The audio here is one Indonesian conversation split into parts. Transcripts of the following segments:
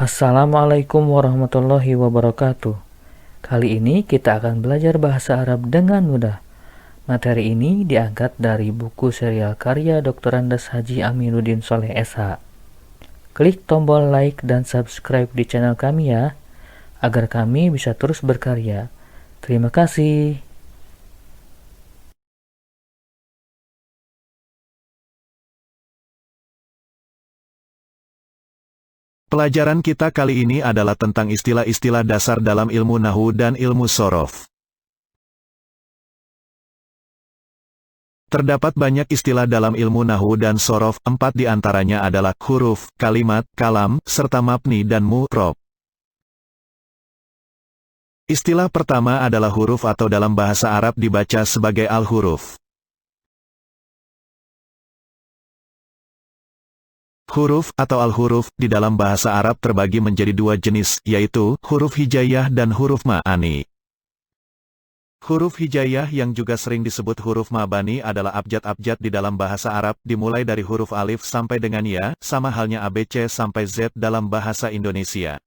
Assalamualaikum warahmatullahi wabarakatuh. Kali ini kita akan belajar bahasa Arab dengan mudah. Materi ini diangkat dari buku serial karya Dr. Andes Haji Aminuddin Soleh SH. Klik tombol like dan subscribe di channel kami ya, agar kami bisa terus berkarya. Terima kasih. Pelajaran kita kali ini adalah tentang istilah-istilah dasar dalam ilmu nahwu dan ilmu shorof. Terdapat banyak istilah dalam ilmu nahwu dan shorof, 4 di antaranya adalah huruf, kalimat, kalam, serta mabni dan mu'rob. Istilah pertama adalah huruf atau dalam bahasa Arab dibaca sebagai al-huruf. Huruf atau al-huruf di dalam bahasa Arab terbagi menjadi dua jenis, yaitu huruf hijaiyah dan huruf ma'ani. Huruf hijaiyah yang juga sering disebut huruf mabani adalah abjad-abjad di dalam bahasa Arab, dimulai dari huruf alif sampai dengan ya, sama halnya ABC sampai Z dalam bahasa Indonesia.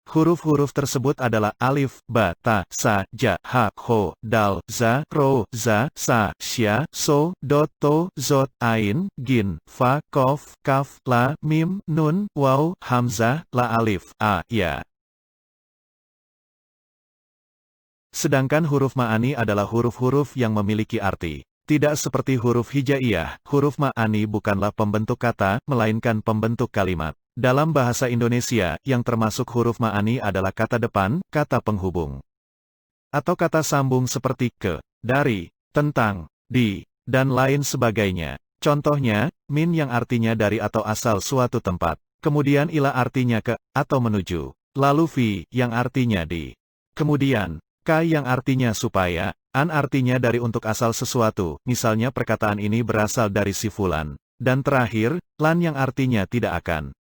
Huruf-huruf tersebut adalah alif, ba, ta, sa, ja, ha, ho, dal, za, ro, za, sa, sya, so, dot, to, zot, ain, gin, fa, kof, kaf, la, mim, nun, waw, hamzah, la alif, a, ya. Sedangkan huruf ma'ani adalah huruf-huruf yang memiliki arti. Tidak seperti huruf hijaiyah, huruf ma'ani bukanlah pembentuk kata, melainkan pembentuk kalimat. Dalam bahasa Indonesia, yang termasuk huruf ma'ani adalah kata depan, kata penghubung, atau kata sambung seperti ke, dari, tentang, di, dan lain sebagainya. Contohnya, min yang artinya dari atau asal suatu tempat. Kemudian ila artinya ke, atau menuju. Lalu fi, yang artinya di. Kemudian, ka yang artinya supaya, an artinya dari untuk asal sesuatu, misalnya perkataan ini berasal dari si fulan. Dan terakhir, lan yang artinya tidak akan.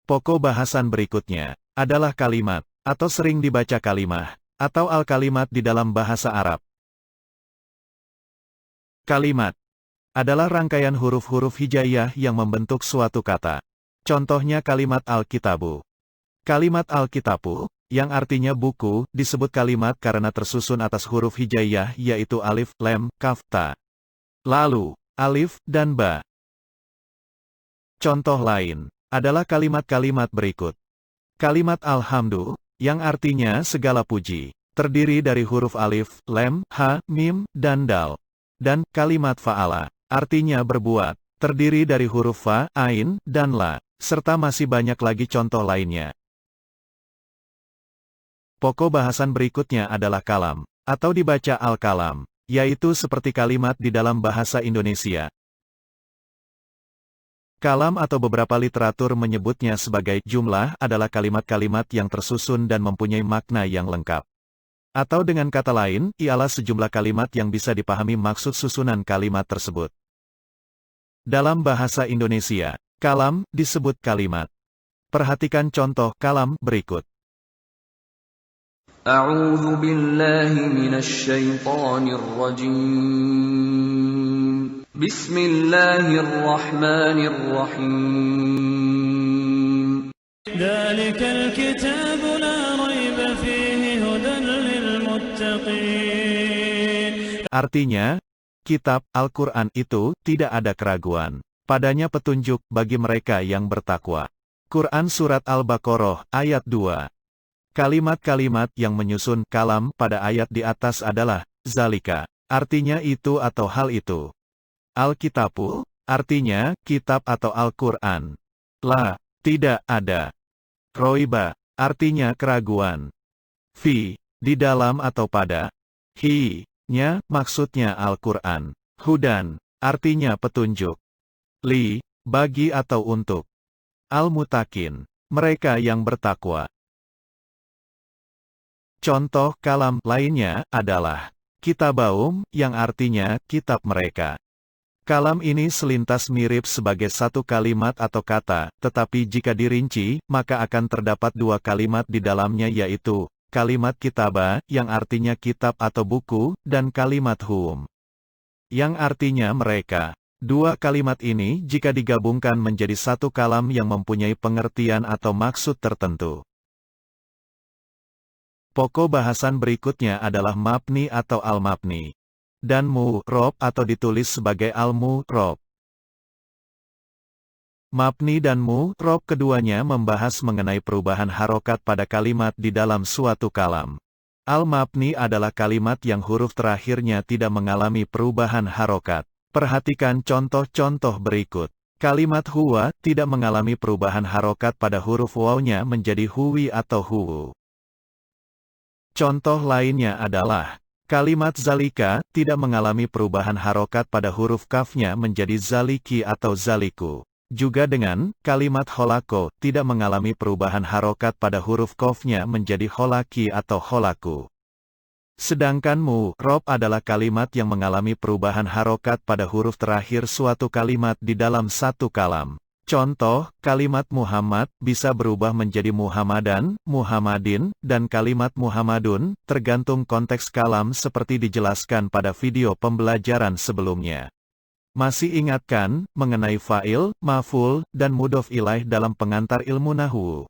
Pokok bahasan berikutnya adalah kalimat, atau sering dibaca kalimah, atau al-kalimat di dalam bahasa Arab. Kalimat adalah rangkaian huruf-huruf hijaiyah yang membentuk suatu kata. Contohnya kalimat al-kitabu. Kalimat al-kitabu, yang artinya buku, disebut kalimat karena tersusun atas huruf hijaiyah yaitu alif, lam, kaf, ta. Lalu, alif, dan ba. Contoh lain adalah kalimat-kalimat berikut. Kalimat alhamdu, yang artinya segala puji, terdiri dari huruf alif, lam, ha, mim, dan dal. Dan kalimat fa'ala, artinya berbuat, terdiri dari huruf fa, ain, dan la, serta masih banyak lagi contoh lainnya. Pokok bahasan berikutnya adalah kalam, atau dibaca al-kalam, yaitu seperti kalimat di dalam bahasa Indonesia. Kalam atau beberapa literatur menyebutnya sebagai jumlah adalah kalimat-kalimat yang tersusun dan mempunyai makna yang lengkap. Atau dengan kata lain, ialah sejumlah kalimat yang bisa dipahami maksud susunan kalimat tersebut. Dalam bahasa Indonesia, kalam disebut kalimat. Perhatikan contoh kalam berikut. A'udzu billahi minasy syaithanir rajim. Bismillahirrahmanirrahim. Dzalikal kitabu la raiba fihi hudan lil muttaqin. Artinya, kitab Al-Quran itu tidak ada keraguan. Padanya petunjuk bagi mereka yang bertakwa. Quran Surat Al-Baqarah ayat 2. Kalimat-kalimat yang menyusun kalam pada ayat di atas adalah zalika, artinya itu atau hal itu. Al-Kitabu, artinya kitab atau Al-Quran. La, tidak ada. Roiba, artinya keraguan. Fi, di dalam atau pada. Hi, nya, maksudnya Al-Quran. Hudan, artinya petunjuk. Li, bagi atau untuk. Al-Mutakin, mereka yang bertakwa. Contoh kalam lainnya adalah kitabaum, yang artinya kitab mereka. Kalam ini selintas mirip sebagai satu kalimat atau kata, tetapi jika dirinci, maka akan terdapat dua kalimat di dalamnya yaitu, kalimat kitaba, yang artinya kitab atau buku, dan kalimat hum, yang artinya mereka. Dua kalimat ini jika digabungkan menjadi satu kalam yang mempunyai pengertian atau maksud tertentu. Pokok bahasan berikutnya adalah mabni atau al-mabni dan mu-rob atau ditulis sebagai al-mu-rob. Mabni dan mu-rob keduanya membahas mengenai perubahan harokat pada kalimat di dalam suatu kalam. Al-mabni adalah kalimat yang huruf terakhirnya tidak mengalami perubahan harokat. Perhatikan contoh-contoh berikut. Kalimat huwa tidak mengalami perubahan harokat pada huruf waw-nya menjadi huwi atau huwu. Contoh lainnya adalah kalimat zalika tidak mengalami perubahan harokat pada huruf kafnya menjadi zaliki atau zaliku. Juga dengan kalimat holako tidak mengalami perubahan harokat pada huruf kofnya menjadi holaki atau holaku. Sedangkan mu-rob adalah kalimat yang mengalami perubahan harokat pada huruf terakhir suatu kalimat di dalam satu kalam. Contoh, kalimat Muhammad bisa berubah menjadi Muhammadan, Muhammadin, dan kalimat Muhammadun, tergantung konteks kalam seperti dijelaskan pada video pembelajaran sebelumnya. Masih ingatkan mengenai fa'il, maf'ul, dan mudhof ilaih dalam pengantar ilmu nahwu?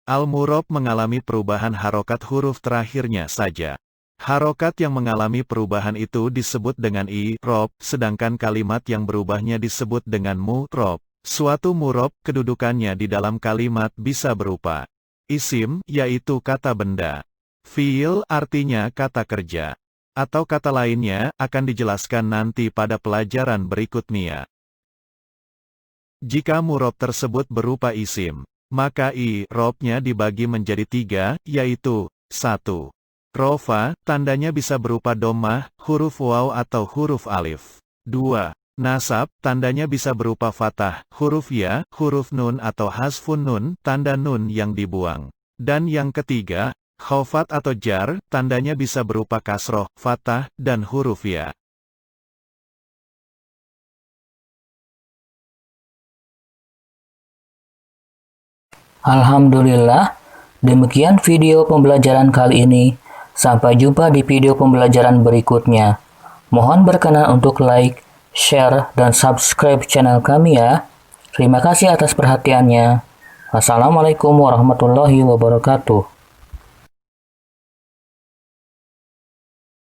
Al-mu'rob mengalami perubahan harokat huruf terakhirnya saja. Harokat yang mengalami perubahan itu disebut dengan i-rob, sedangkan kalimat yang berubahnya disebut dengan mu-rob. Suatu mu-rob, kedudukannya di dalam kalimat bisa berupa isim, yaitu kata benda. Fi'il, artinya kata kerja. Atau kata lainnya, akan dijelaskan nanti pada pelajaran berikutnya. Jika mu-rob tersebut berupa isim, maka i-robnya dibagi menjadi 3, yaitu 1. Rofa, tandanya bisa berupa dhammah, huruf waw atau huruf alif. 2. Nasab, tandanya bisa berupa fathah, huruf ya, huruf nun atau hasfun nun, tanda nun yang dibuang. Dan yang ketiga, khofat atau jar, tandanya bisa berupa kasroh, fathah, dan huruf ya. Alhamdulillah, demikian video pembelajaran kali ini. Sampai jumpa di video pembelajaran berikutnya. Mohon berkenan untuk like, share, dan subscribe channel kami ya. Terima kasih atas perhatiannya. Wassalamualaikum warahmatullahi wabarakatuh.